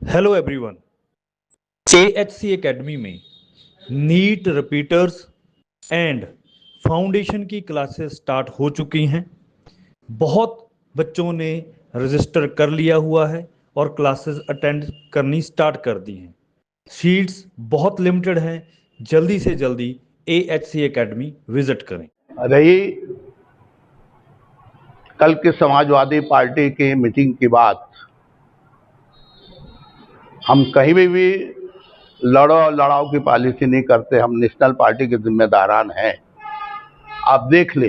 Hello everyone. AHC academy में NEET repeaters and foundation की classes start हो चुकी हैं। बहुत बच्चों ने रजिस्टर कर लिया हुआ है और क्लासेस अटेंड करनी स्टार्ट कर दी हैं। सीट्स बहुत लिमिटेड हैं। जल्दी से जल्दी AHC एकेडमी विजिट करें। रही कल के समाजवादी पार्टी की मीटिंग की बात, हम कहीं भी लड़ो और लड़ाओ की पॉलिसी नहीं करते। हम नेशनल पार्टी के जिम्मेदारान हैं। आप देख ले,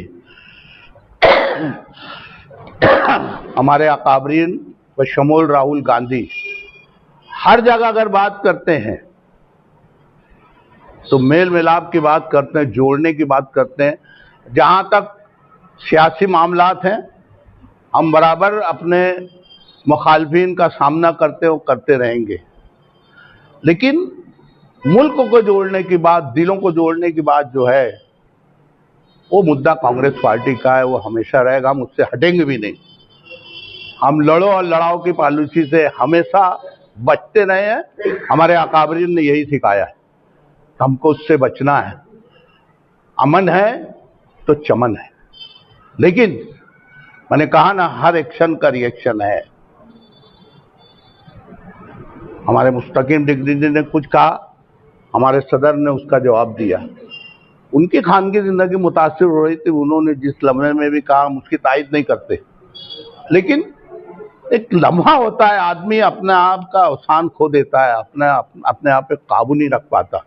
हमारे अकाबरीन बशमूल राहुल गांधी हर जगह अगर बात करते हैं तो मेल मिलाप की बात करते हैं, जोड़ने की बात करते हैं। जहां तक सियासी मामलात हैं, हम बराबर अपने मुखालफिन का सामना करते रहेंगे, लेकिन मुल्क को जोड़ने की बात, दिलों को जोड़ने की बात जो है, वो मुद्दा कांग्रेस पार्टी का है। वो हमेशा रहेगा, हम उससे हटेंगे भी नहीं। हम लड़ो और लड़ाओ की पॉलिसी से हमेशा बचते रहे हैं। हमारे अकाबरीन ने यही सिखाया है, हमको उससे बचना है। अमन है तो चमन है, लेकिन मैंने कहा ना, हर एक्शन का रिएक्शन है। हमारे मुस्तकीम डिग्री ने कुछ कहा, हमारे सदर ने उसका जवाब दिया। उनकी खानगी जिंदगी मुतासिर हो रही थी, उन्होंने जिस लम्हे में भी कहा, हम उसकी तारीफ नहीं करते, लेकिन एक लम्हा होता है, आदमी अपने आप का अवसान खो देता है, अपने आप पे काबू नहीं रख पाता।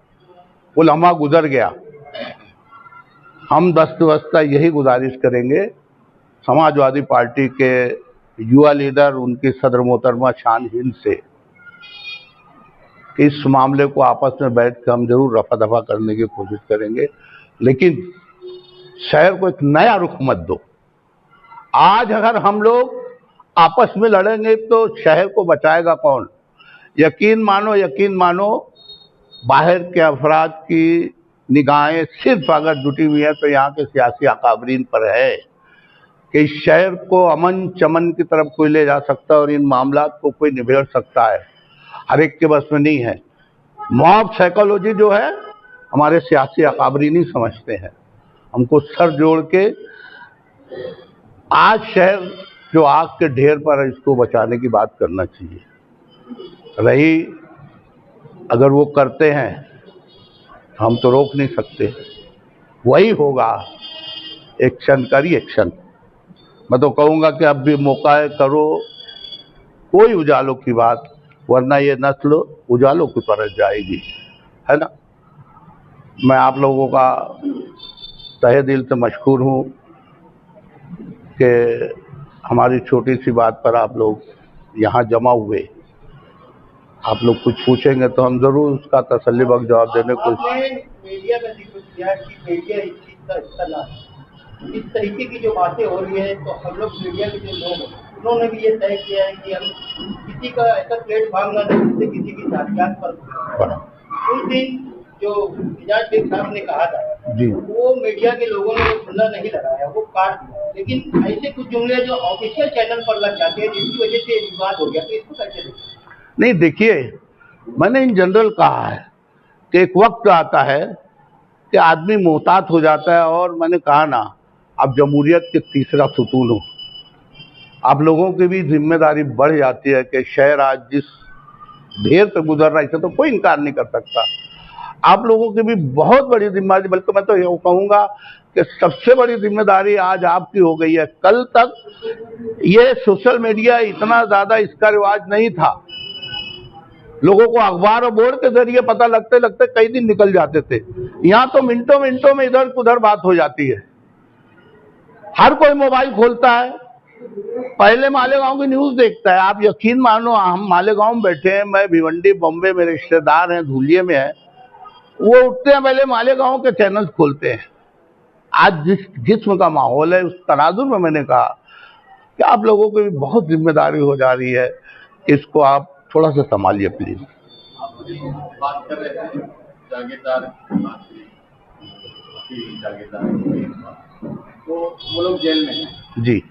वो लम्हा गुजर गया। हम दस्त यही गुजारिश करेंगे समाजवादी पार्टी के युवा लीडर, उनकी सदर मोहतरमा शान हिंद से, इस मामले को आपस में बैठ कर हम जरूर रफा दफा करने की कोशिश करेंगे, लेकिन शहर को एक नया रुख मत दो। आज अगर हम लोग आपस में लड़ेंगे तो शहर को बचाएगा कौन? यकीन मानो, बाहर के अफराद की निगाहें सिर्फ अगर जुटी हुई है तो यहाँ के सियासी अकाबरीन पर है कि इस शहर को अमन चमन की तरफ कोई ले जा सकता है और इन मामलात को कोई निबेड़ सकता है। हर एक के बस में नहीं है। मॉब साइकोलॉजी जो है, हमारे सियासी अकाबरीन ही समझते हैं। हमको सर जोड़ के आज शहर जो आग के ढेर पर है, इसको बचाने की बात करना चाहिए। रही अगर वो करते हैं, हम तो रोक नहीं सकते, वही होगा एक्शन का रिएक्शन। मैं तो कहूँगा कि अब भी मौका है, करो कोई उजालों की बात, वरना ये नस्ल उजालों की तरफ जाएगी, है ना। मैं आप लोगों का तहे दिल से मशकूर हूँ कि हमारी छोटी सी बात पर आप लोग यहाँ जमा हुए। आप लोग कुछ पूछेंगे तो हम जरूर उसका तसल्लीबख्श जवाब देने को। मीडिया में जिक्र किया कि मीडिया इस चीज का हिस्सा ना, इस तरीके की जो बातें हो रही है, तो हम लोग मीडिया के जो लोग हैं उन्होंने भी ये तय किया है कि हम किसी का ऐसा प्लेटफॉर्म ना दें जिससे किसी की जातियात पर। उस दिन जो मिजाज बेग साहब ने कहा था जी, वो मीडिया के लोगों ने खुला नहीं लगाया, वो काट दिया, लेकिन ऐसे कुछ जुमले जो ऑफिशियल चैनल पर लग जाते हैं जिसकी वजह से विवाद हो गया, तो इसको कैसे देखते? नहीं, देखिए, मैंने इन जनरल कहा है कि एक वक्त आता है कि आदमी मोहतात हो जाता है, और मैंने कहा ना, आप जमहूरियत के तीसरा सुतून हो। आप लोगों की भी जिम्मेदारी बढ़ जाती है कि शहर आज जिस ढेर से गुजर रहा है, इसे तो कोई इनकार नहीं कर सकता। आप लोगों की भी बहुत बड़ी जिम्मेदारी, बल्कि मैं तो ये कहूँगा कि सबसे बड़ी जिम्मेदारी आज आपकी हो गई है। कल तक ये सोशल मीडिया इतना ज़्यादा, इसका रिवाज नहीं था। लोगों को अखबार और बोर्ड के जरिए पता लगते लगते कई दिन निकल जाते थे। यहाँ तो मिनटों मिनटों में इधर उधर बात हो जाती है। हर कोई मोबाइल खोलता है, पहले मालेगांव की न्यूज देखता है। आप यकीन मानो, हम मालेगांव में बैठे हैं, मैं भिवंडी बॉम्बे, मेरे रिश्तेदार हैं धुलिये में है, वो उठते हैं पहले मालेगांव के चैनल खोलते हैं। आज जिस जिस्म का माहौल है, उस तनाजुर में मैंने कहा कि आप लोगों की भी बहुत जिम्मेदारी हो जा रही है, इसको आप थोड़ा सा संभालिए प्लीज। बात कर रहे थे जागीरदार, जागीरदार, तो वो लोग जेल में हैं जी,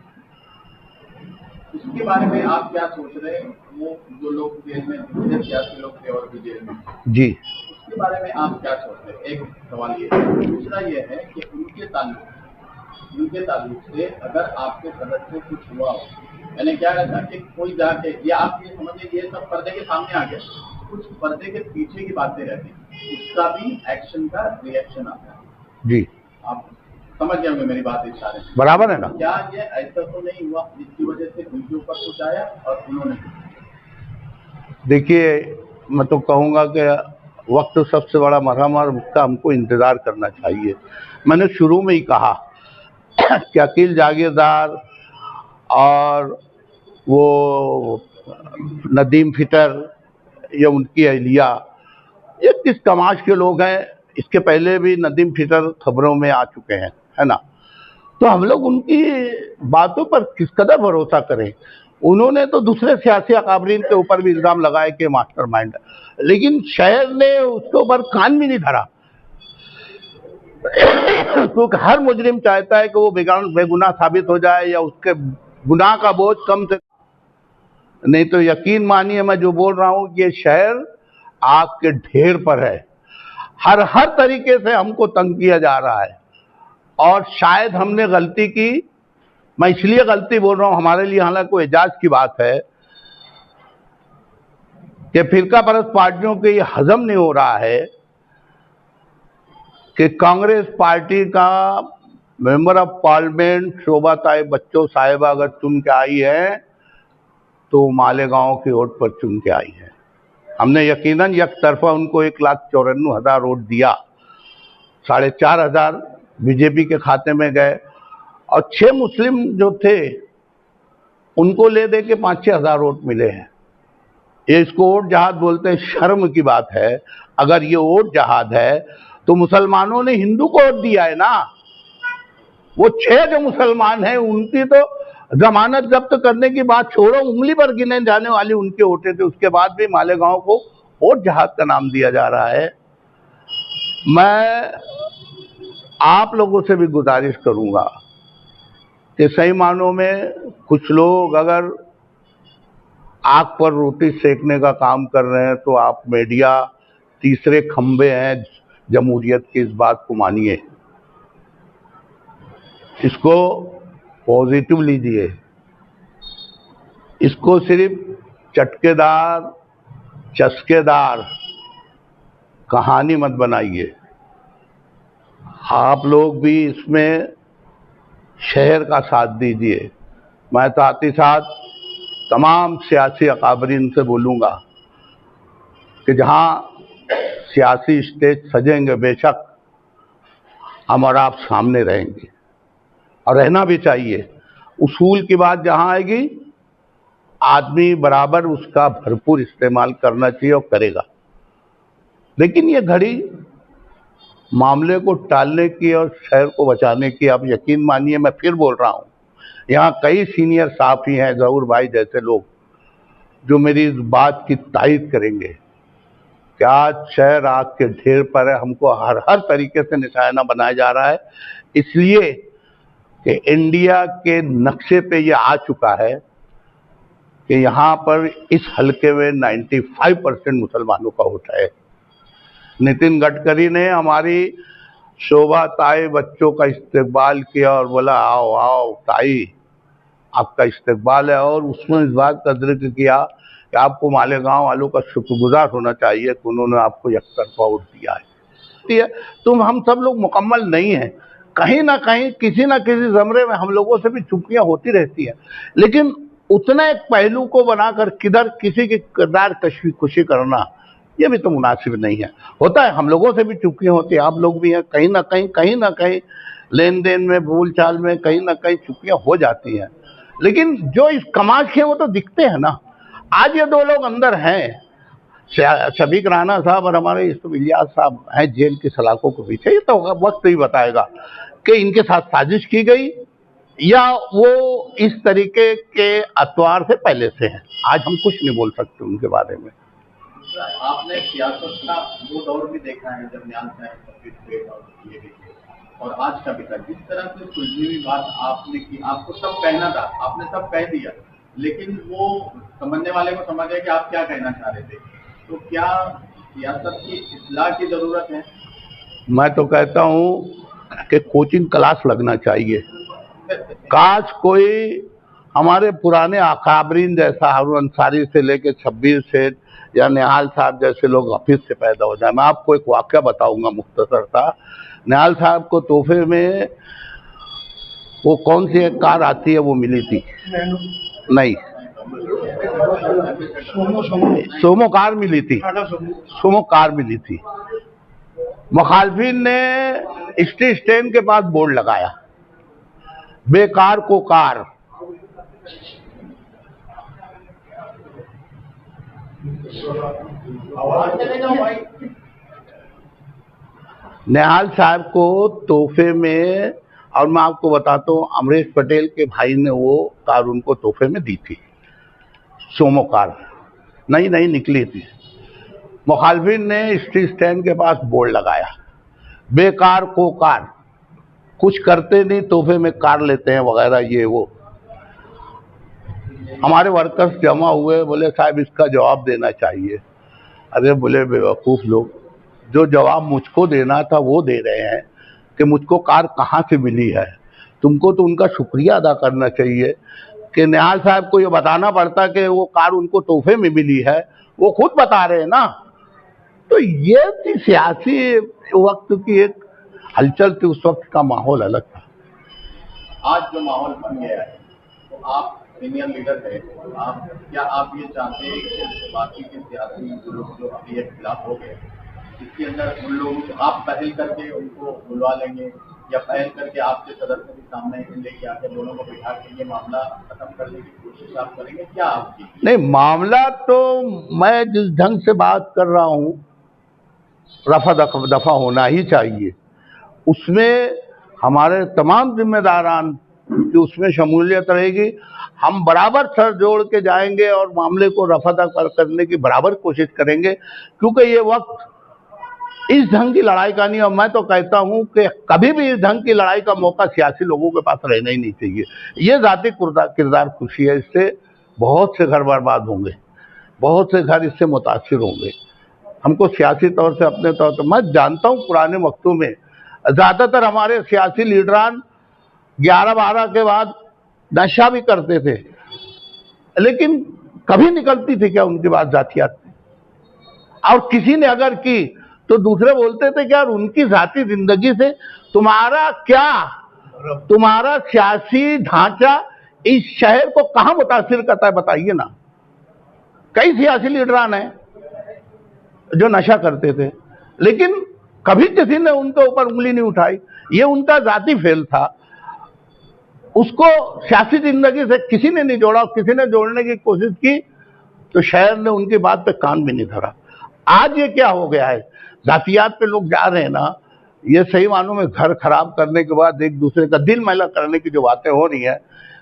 उस उसके बारे में आप क्या सोच रहे हैं? वो जो लोग जेल में, जितने सियासी लोग थे और भी जेल में, जी, उसके बारे में आप क्या सोच रहे हैं? एक सवाल ये है। दूसरा ये है कि उनके ताल्लुक से अगर आपके सदस्य से कुछ हुआ हो, मैंने क्या कहता कि कोई जाके, या आप ये समझिए ये सब पर्दे के सामने आ गया, कुछ पर्दे के पीछे की बातें रहती, उसका भी एक्शन का रिएक्शन आता है। जी, आप समझ गए होंगे मेरी बात इस सारे में। बराबर है ना। क्या ये ऐसा तो नहीं हुआ जिसकी वजह से उनके ऊपर कुछ आया और उन्होंने? देखिए, मैं तो कहूँगा कि वक्त सबसे बड़ा मरहम और उसका हमको इंतज़ार करना चाहिए। मैंने शुरू में ही कहा कि अकील जागीरदार और वो नदीम फिटर या उनकी अहलिया, ये किस तमाश के लोग हैं। इसके पहले भी नदीम फिटर खबरों में आ चुके हैं, है ना। तो हम लोग उनकी बातों पर किस कदर भरोसा करें। उन्होंने तो दूसरे सियासी अकाबरीन के ऊपर भी इल्ज़ाम लगाए कि मास्टरमाइंड है, लेकिन शहर ने उसके ऊपर कान भी नहीं धरा। क्योंकि हर मुजरिम चाहता है कि वो बेगुनाह साबित हो जाए या उसके गुनाह का बोझ कम से, नहीं तो यकीन मानिए मैं जो बोल रहा हूँ, ये शहर आग के ढेर पर है। हर तरीके से हमको तंग किया जा रहा है और शायद हमने गलती की। मैं इसलिए गलती बोल रहा हूँ, हमारे लिए हालांकि कोई एजाज की बात है कि फिरका परस्त पार्टियों के ये हजम नहीं हो रहा है कि कांग्रेस पार्टी का मेंबर ऑफ पार्लियामेंट शोभा ताई बच्चों साहिबा अगर चुन के आई है तो मालेगांव की वोट पर चुन के आई है। हमने यकीनन एक तरफा उनको 1,94,000 वोट दिया, 4,500 बीजेपी के खाते में गए और 6 मुस्लिम जो थे उनको ले दे के 5-6 हज़ार वोट मिले हैं। ये इसको वोट जहाद बोलते हैं। शर्म की बात है, अगर ये वोट जहाद है तो मुसलमानों ने हिंदू को वोट दिया है ना। वो 6 जो मुसलमान हैं उनकी तो जमानत जब्त करने की बात छोड़ो, उंगली पर गिने जाने वाली उनके वोटे थे। उसके बाद भी मालेगांव को वोट जहाद का नाम दिया जा रहा है। मैं आप लोगों से भी गुजारिश करूंगा कि सही मानों में कुछ लोग अगर आग पर रोटी सेकने का काम कर रहे हैं तो आप मीडिया तीसरे खंबे हैं जमहूरियत की, इस बात को मानिए, इसको पॉजिटिव लीजिए, इसको सिर्फ चटकेदार चस्केदार कहानी मत बनाइए। आप लोग भी इसमें शहर का साथ दीजिए। मैं साथ ही साथ तमाम सियासी अकाबरीन से बोलूँगा कि जहाँ सियासी स्टेज सजेंगे बेशक हम और आप सामने रहेंगे और रहना भी चाहिए। उसूल की बात जहाँ आएगी आदमी बराबर उसका भरपूर इस्तेमाल करना चाहिए और करेगा। लेकिन ये घड़ी मामले को टालने की और शहर को बचाने की, आप यकीन मानिए मैं फिर बोल रहा हूँ, यहाँ कई सीनियर साफी हैं, जहूर भाई जैसे लोग, जो मेरी इस बात की तायद करेंगे कि आज शहर आग के ढेर पर है। हमको हर तरीके से निशाना बनाया जा रहा है, इसलिए कि इंडिया के नक्शे पे ये आ चुका है कि यहाँ पर इस हलके में 95% मुसलमानों का वोट है। नितिन गडकरी ने हमारी शोभा ताई बच्चों का इस्तकबाल किया और बोला आओ आओ ताई आपका इस्तकबाल है, और उसमें इस बात का जिक्र किया कि आपको मालेगांव वालों का शुक्रगुजार होना चाहिए कि उन्होंने आपको एकतरफा वोट दिया है। तुम हम सब लोग मुकम्मल नहीं हैं, कहीं ना कहीं किसी ना किसी ज़मरे में हम लोगों से भी चुप्पियाँ होती रहती हैं, लेकिन उतना एक पहलू को बनाकर किधर किसी के किरदार खुशी करना ये भी तो मुनासिब नहीं है। होता है, हम लोगों से भी चुप्पियाँ होती है, आप लोग भी हैं, कहीं ना कहीं लेन देन में बोल चाल में कहीं ना कहीं चुप्पियाँ हो जाती हैं, लेकिन जो इस कमाल के वो तो दिखते हैं ना। आज ये 2 लोग अंदर हैं, शबीक राना साहब और हमारे इलियास साहब हैं जेल की सलाखों के पीछे। ये तो वक्त ही बताएगा कि इनके साथ साजिश की गई या वो इस तरीके के अतवार से पहले से हैं। आज हम कुछ नहीं बोल सकते उनके बारे में। आपने सियासत का वो दौर भी देखा है जब न्याल साहब और आज का भी था, जिस तरह से सुलझी हुई बात आपने की, आपको सब कहना था, आपने सब कह दिया, लेकिन वो समझने वाले को समझ गए कि आप क्या कहना चाह रहे थे। तो क्या सियासत की इस्लाह की जरूरत है? मैं तो कहता हूँ कि कोचिंग क्लास लगना चाहिए। काश कोई हमारे पुराने अकाबरीन जैसा हारून अंसारी से लेके शब्बीर सेठ या निहाल साहब जैसे लोग ऑफिस से पैदा हो जाए। मैं आपको एक वाक्य बताऊंगा मुख्तसर सा। निहाल साहब को तोहफे में वो कौन सी एक कार आती है वो मिली थी, नहीं सोमो कार मिली थी, सोमो कार मिली थी। मुखालफिन ने स्टेज स्टैंड के पास बोर्ड लगाया, बेकार को कार। निहाल साहब को तोहफे में, और मैं आपको बताता हूँ अमरीश पटेल के भाई ने वो कार उनको तोहफे में दी थी, सोमो कार नई नई निकली थी। मुखालफिन ने स्ट्रीट स्टैंड के पास बोर्ड लगाया, बेकार को कार, कुछ करते नहीं तोहफे में कार लेते हैं वगैरह ये वो। हमारे वर्कर्स जमा हुए, बोले साहब इसका जवाब देना चाहिए। अरे बोले बेवकूफ़ लोग, जो जवाब मुझको देना था वो दे रहे हैं कि मुझको कार कहाँ से मिली है। तुमको तो उनका शुक्रिया अदा करना चाहिए कि निहाल साहब को ये बताना पड़ता कि वो कार उनको तोहफे में मिली है, वो खुद बता रहे हैं ना। तो ये थी सियासी वक्त की एक हलचल थी, उस वक्त का माहौल अलग था। आज जो माहौल बन गया है, तो आप सीनियर लीडर है, क्या आप ये चाहते हैं कि बाकी के सियासी लोग जो अभी एक खिलाफ हो गए, इसके अंदर उन लोगों को आप पहल करके उनको बुलवा लेंगे, या पहल करके आपके सदस्य के सामने लेके आकर दोनों को बिठा के ये मामला खत्म करने की कोशिश आप करेंगे? क्या आपकी? नहीं, मामला तो मैं जिस ढंग से बात कर रहा हूँ रफा दफा होना ही चाहिए। उसमें हमारे तमाम जिम्मेदारान की उसमें शमूलियत रहेगी। हम बराबर सर जोड़ के जाएंगे और मामले को रफा दफा करने की बराबर कोशिश करेंगे, क्योंकि ये वक्त इस ढंग की लड़ाई का नहीं। और मैं तो कहता हूं कि कभी भी इस ढंग की लड़ाई का मौका सियासी लोगों के पास रहना ही नहीं चाहिए। ये जाति किरदार खुशी है, इससे बहुत से घर बर्बाद होंगे, बहुत से घर इससे मुतासिर होंगे। हमको सियासी तौर से अपने तौर पर, मैं जानता हूं पुराने वक्तों में ज़्यादातर हमारे सियासी लीडरान 11-12 के बाद नशा भी करते थे, लेकिन कभी निकलती थी क्या उनकी बात जातियात? और किसी ने अगर की तो दूसरे बोलते थे कि यार उनकी जाती जिंदगी से तुम्हारा क्या, तुम्हारा सियासी ढांचा इस शहर को कहां मुतासिर करता है बताइए ना। कई सियासी लीडरान हैं जो नशा करते थे, लेकिन कभी किसी ने उनके ऊपर उंगली नहीं उठाई। ये उनका जाति फेल था, उसको सियासी जिंदगी से किसी ने नहीं जोड़ा। किसी ने जोड़ने की कोशिश की तो शहर ने उनकी बात पे कान भी नहीं धरा। आज ये क्या हो गया है, जातियात पे लोग जा रहे हैं ना, ये सही मानों में घर खराब करने के बाद एक दूसरे का दिल मैला करने की जो बातें हो रही हैं,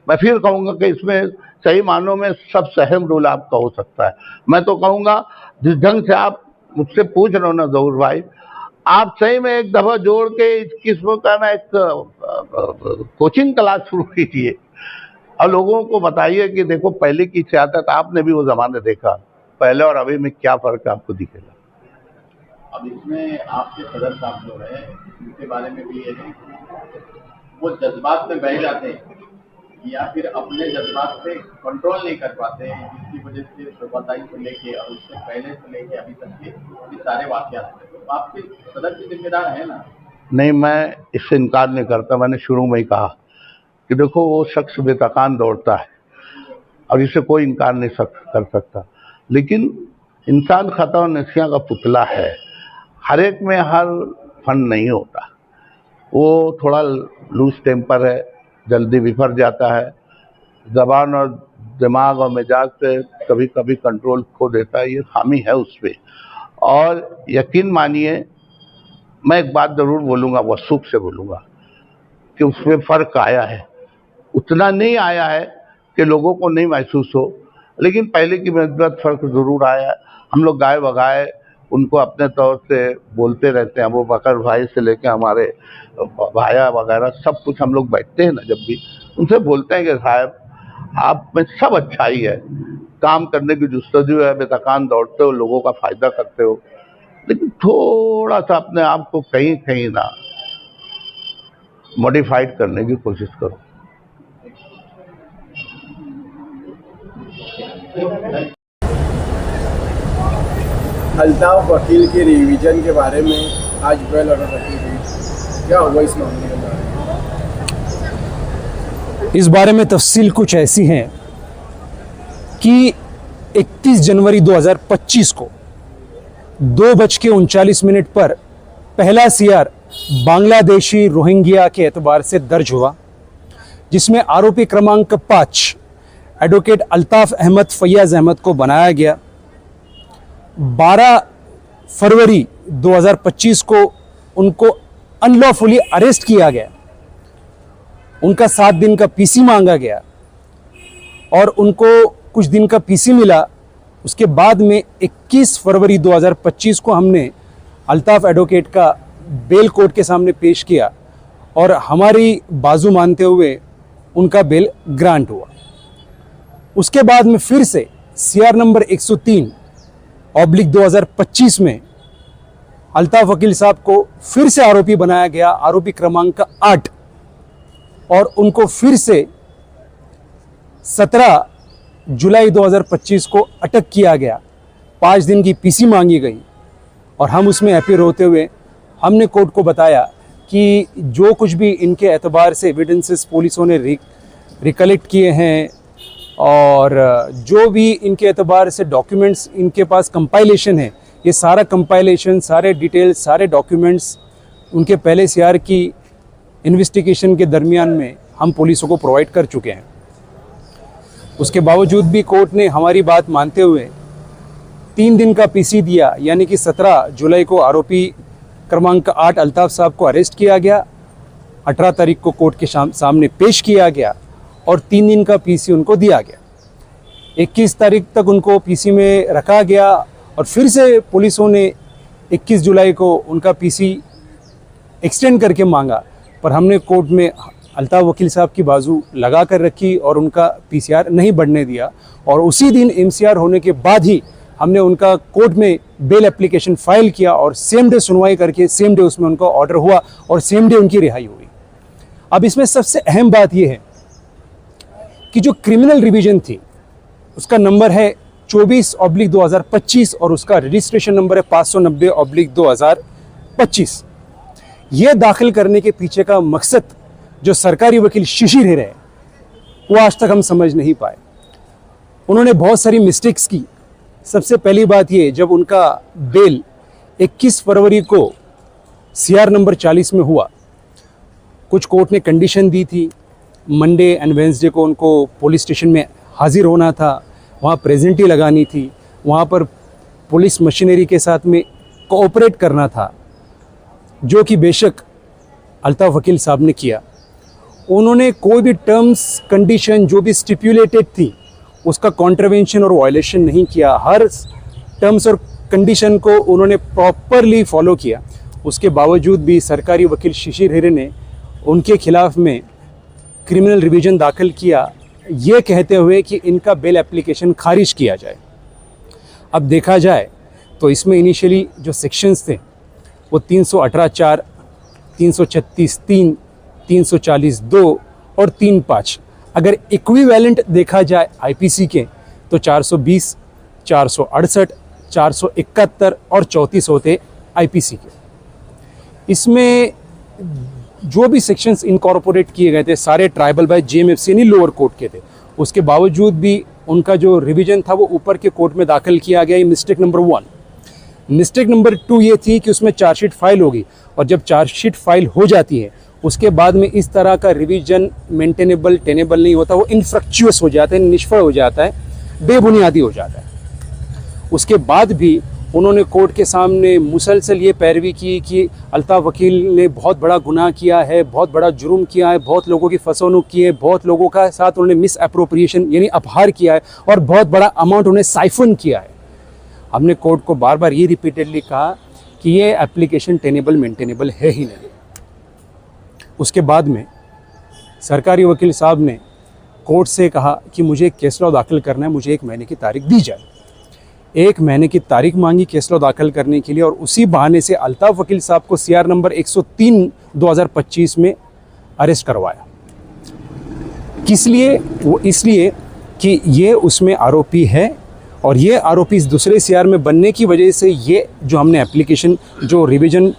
मैं फिर कहूंगा कि इसमें सही मानों में सब सहम रोल आपका हो सकता है। मैं तो कहूंगा जिस ढंग से आप मुझसे पूछ रहे हो ना जहूर भाई, आप सही में एक दफा जोड़ के इस किस्म का ना एक कोचिंग क्लास शुरू कीजिए और लोगों को बताइए कि देखो पहले की सियासत, आपने भी वो जमाने देखा, पहले और अभी में क्या फर्क आपको दिखेगा। अब इसमें आपके सदस्य साहब जो है उनके बारे में भी ये है, वो जज्बात में बह जाते हैं या फिर अपने जज्बात से कंट्रोल नहीं कर पाते हैं, जिसकी वजह से शोभाताई से लेके और उससे पहले से लेके अभी तक के ये सारे वाकयात हैं। तो आपके सदस्य जिम्मेदार है ना? नहीं, मैं इससे इनकार नहीं करता। मैंने शुरू में ही कहा कि देखो वो शख्स बेतकान दौड़ता है और इसे कोई इनकार नहीं कर सकता, लेकिन इंसान खता और नसिया का पुतला है। हर एक में हर फन नहीं होता, वो थोड़ा लूज टेम्पर है, जल्दी बिफर जाता है, जबान और दिमाग और मिजाज से कभी कभी कंट्रोल खो देता है, ये खामी है उस पर। और यकीन मानिए मैं एक बात ज़रूर बोलूँगा, वसूख से बोलूँगा कि उसमें फ़र्क आया है। उतना नहीं आया है कि लोगों को नहीं महसूस हो, लेकिन पहले की नस्बत फ़र्क ज़रूर आया है। हम लोग गाय बगाए उनको अपने तौर से बोलते रहते हैं। वो बकर भाई से लेके हमारे भाया वगैरह सब कुछ हम लोग बैठते हैं ना, जब भी उनसे बोलते हैं कि साहब आप में सब अच्छाई है, काम करने की जुस्तजू है, बेतकान दौड़ते हो, लोगों का फायदा करते हो, लेकिन थोड़ा सा अपने आप को कहीं कहीं ना मॉडिफाइड करने की कोशिश करो। अल्ताफ वकील के रिवीजन के बारे में आज बेल ऑर्डर रखी गई, क्या हुआ इस मामले के बारे में? इस बारे में तफसील कुछ ऐसी है कि 31 जनवरी 2025 को 2:39 पर पहला सीआर बांग्लादेशी रोहिंग्या के एतबार से दर्ज हुआ, जिसमें आरोपी क्रमांक 5 एडवोकेट अल्ताफ अहमद फैयाज अहमद को बनाया गया। 12 फरवरी 2025 को उनको अनलॉफुली अरेस्ट किया गया, उनका 7 दिन का पीसी मांगा गया और उनको कुछ दिन का पीसी मिला। उसके बाद में 21 फरवरी 2025 को हमने अल्ताफ एडवोकेट का बेल कोर्ट के सामने पेश किया और हमारी बाजू मानते हुए उनका बेल ग्रांट हुआ। उसके बाद में फिर से सीआर नंबर 103/2025 में अल्ताफ वकील साहब को फिर से आरोपी बनाया गया, आरोपी क्रमांक 8, और उनको फिर से 17 जुलाई 2025 को अटक किया गया। 5 दिन की पीसी मांगी गई और हम उसमें अपीयर होते हुए हमने कोर्ट को बताया कि जो कुछ भी इनके एतबार से एविडेंसेस पुलिसों ने रिकलेक्ट किए हैं और जो भी इनके एतबार से डॉक्यूमेंट्स इनके पास कंपाइलेशन है, ये सारा कंपाइलेशन, सारे डिटेल्स, सारे डॉक्यूमेंट्स उनके पहले सीआर की इन्वेस्टिगेशन के दरमियान में हम पुलिसों को प्रोवाइड कर चुके हैं। उसके बावजूद भी कोर्ट ने हमारी बात मानते हुए 3 दिन का पीसी दिया, यानी कि 17 जुलाई को आरोपी क्रमांक 8 अल्ताफ साहब को अरेस्ट किया गया, 18 तारीख को कोर्ट के सामने पेश किया गया और 3 दिन का पीसी उनको दिया गया। 21 तारीख तक उनको पीसी में रखा गया और फिर से पुलिसों ने 21 जुलाई को उनका पीसी एक्सटेंड करके मांगा, पर हमने कोर्ट में अल्ताफ वकील साहब की बाजू लगा कर रखी और उनका पीसीआर नहीं बढ़ने दिया। और उसी दिन एमसीआर होने के बाद ही हमने उनका कोर्ट में बेल एप्लीकेशन फाइल किया और सेम डे सुनवाई करके सेम डे उसमें उनका ऑर्डर हुआ और सेम डे उनकी रिहाई हुई। अब इसमें सबसे अहम बात यह है कि जो क्रिमिनल रिवीजन थी उसका नंबर है 24/2025 और उसका रजिस्ट्रेशन नंबर है 590/2025। ये दाखिल करने के पीछे का मकसद जो सरकारी वकील शिशिर हिरे है वो आज तक हम समझ नहीं पाए। उन्होंने बहुत सारी मिस्टेक्स की। सबसे पहली बात ये, जब उनका बेल 21 फरवरी को सीआर नंबर 40 में हुआ, कुछ कोर्ट ने कंडीशन दी थी, मंडे एंड वेंसडे को उनको पुलिस स्टेशन में हाजिर होना था, वहाँ प्रेजेंटी लगानी थी, वहाँ पर पुलिस मशीनरी के साथ में कोऑपरेट करना था, जो कि बेशक अल्ताफ वकील साहब ने किया। उन्होंने कोई भी टर्म्स कंडीशन जो भी स्टिपुलेटेड थी उसका कॉन्ट्रवेंशन और वायलेशन नहीं किया। हर टर्म्स और कंडीशन को उन्होंने प्रॉपरली फॉलो किया। उसके बावजूद भी सरकारी वकील शिशिर हिरे ने उनके खिलाफ में क्रिमिनल रिवीजन दाखिल किया, ये कहते हुए कि इनका बेल एप्लीकेशन खारिज किया जाए। अब देखा जाए तो इसमें इनिशियली जो सेक्शंस थे वो 318(4), 336(3), 340(2) और 3(5). अगर इक्विवेलेंट देखा जाए आईपीसी के तो 420, 468, 471 और 34 होते आईपीसी के। इसमें जो भी सेक्शंस इनकॉर्पोरेट किए गए थे सारे ट्राइबल बाय जेएमएफसी यानी लोअर कोर्ट के थे। उसके बावजूद भी उनका जो रिवीजन था वो ऊपर के कोर्ट में दाखिल किया गया। ये मिस्टेक नंबर 1। मिस्टेक नंबर 2 ये थी कि उसमें चार्जशीट फाइल होगी और जब चार्जशीट फाइल हो जाती है उसके बाद में इस तरह का रिवीजन मेंटेनेबल टेनेबल नहीं होता, वो इनफ्रक्चुअस हो जाता है, निष्फल हो जाता है, बेबुनियादी हो जाता है। उसके बाद भी उन्होंने कोर्ट के सामने मुसलसल ये पैरवी की कि अल्ताफ वकील ने बहुत बड़ा गुनाह किया है, बहुत बड़ा जुर्म किया है, बहुत लोगों की फसोनुक की है, बहुत लोगों का साथ उन्होंने मिस अप्रोप्रिएशन यानी अपहार किया है और बहुत बड़ा अमाउंट उन्हें साइफन किया है। हमने कोर्ट को बार बार ये रिपीटेडली कहा कि ये एप्लीकेशन टेनेबल मेंटेनेबल है ही नहीं। उसके बाद में सरकारी वकील साहब ने कोर्ट से कहा कि मुझे केस लॉ दाखिल करना है, मुझे 1 महीने की तारीख दी जाए। 1 महीने की तारीख मांगी केस लॉ दाखिल करने के लिए, और उसी बहाने से अल्ताफ़ वकील साहब को CR नंबर 103/2025 में अरेस्ट करवाया। किस लिए? वो इसलिए कि ये उसमें आरोपी है, और ये आरोपी इस दूसरे CR में बनने की वजह से ये जो हमने एप्लीकेशन जो रिवीजन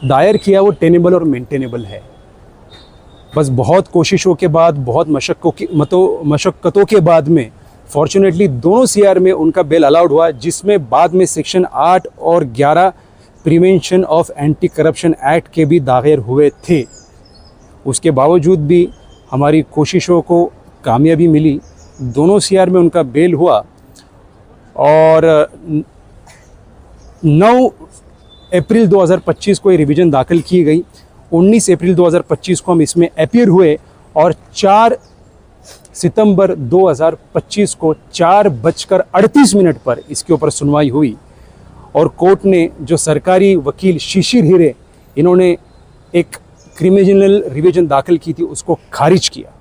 दायर किया वो टेनेबल और मेंटेनेबल है। बस बहुत कोशिशों के बाद, बहुत मशक्क़तों के बाद में फॉर्चुनेटली दोनों CR में उनका बेल अलाउड हुआ, जिसमें बाद में सेक्शन 8 और 11 prevention of anti corruption act के भी दायर हुए थे। उसके बावजूद भी हमारी कोशिशों को कामयाबी मिली, दोनों CR में उनका बेल हुआ, और 9 अप्रैल 2025 को ये रिवीजन दाखिल की गई। 19 अप्रैल 2025 को हम इसमें अपीयर हुए, और 4 सितंबर 2025 को 4:38 पर इसके ऊपर सुनवाई हुई, और कोर्ट ने जो सरकारी वकील शिशिर हीरे इन्होंने एक क्रिमिनल रिवीजन दाखिल की थी उसको खारिज किया।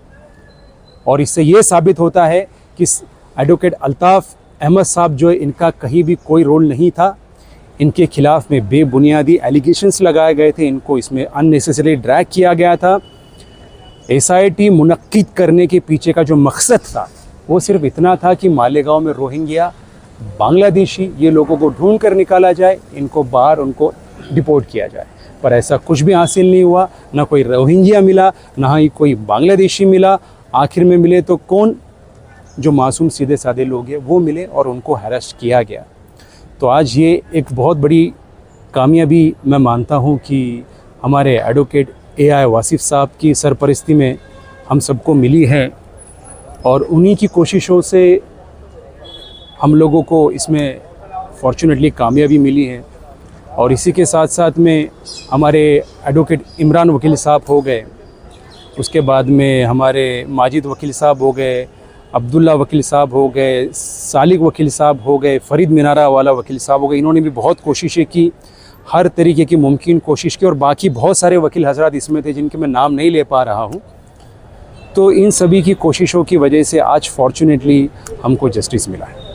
और इससे ये साबित होता है कि एडवोकेट अल्ताफ़ अहमद साहब जो है, इनका कहीं भी कोई रोल नहीं था। इनके खिलाफ में बेबुनियादी एलिगेशंस लगाए गए थे, इनको इसमें अननेसेसरी ड्रैग किया गया था। SIT मुनक्किद करने के पीछे का जो मकसद था वो सिर्फ इतना था कि मालेगांव में रोहिंग्या, बांग्लादेशी ये लोगों को ढूंढ कर निकाला जाए, इनको बाहर उनको डिपोर्ट किया जाए। पर ऐसा कुछ भी हासिल नहीं हुआ, ना कोई रोहिंग्या मिला, ना ही कोई बांग्लादेशी मिला। आखिर में मिले तो कौन? जो मासूम सीधे साधे लोग हैं वो मिले, और उनको हरास किया गया। तो आज ये एक बहुत बड़ी कामयाबी मैं मानता हूँ कि हमारे एडवोकेट AI वासिफ़ साहब की सरपरस्ती में हम सबको मिली है, और उन्हीं की कोशिशों से हम लोगों को इसमें फॉर्चुनेटली कामयाबी मिली है। और इसी के साथ साथ में हमारे एडवोकेट इमरान वकील साहब हो गए, उसके बाद में हमारे माजिद वकील साहब हो गए, अब्दुल्ला वकील साहब हो गए, सालिक वकील साहब हो गए, फरीद मीनारा वाला वकील साहब हो गए। इन्होंने भी बहुत कोशिशें की, हर तरीके की मुमकिन कोशिश की, और बाकी बहुत सारे वकील हजरात इसमें थे जिनके मैं नाम नहीं ले पा रहा हूँ। तो इन सभी की कोशिशों की वजह से आज फॉर्चुनेटली हमको जस्टिस मिला है।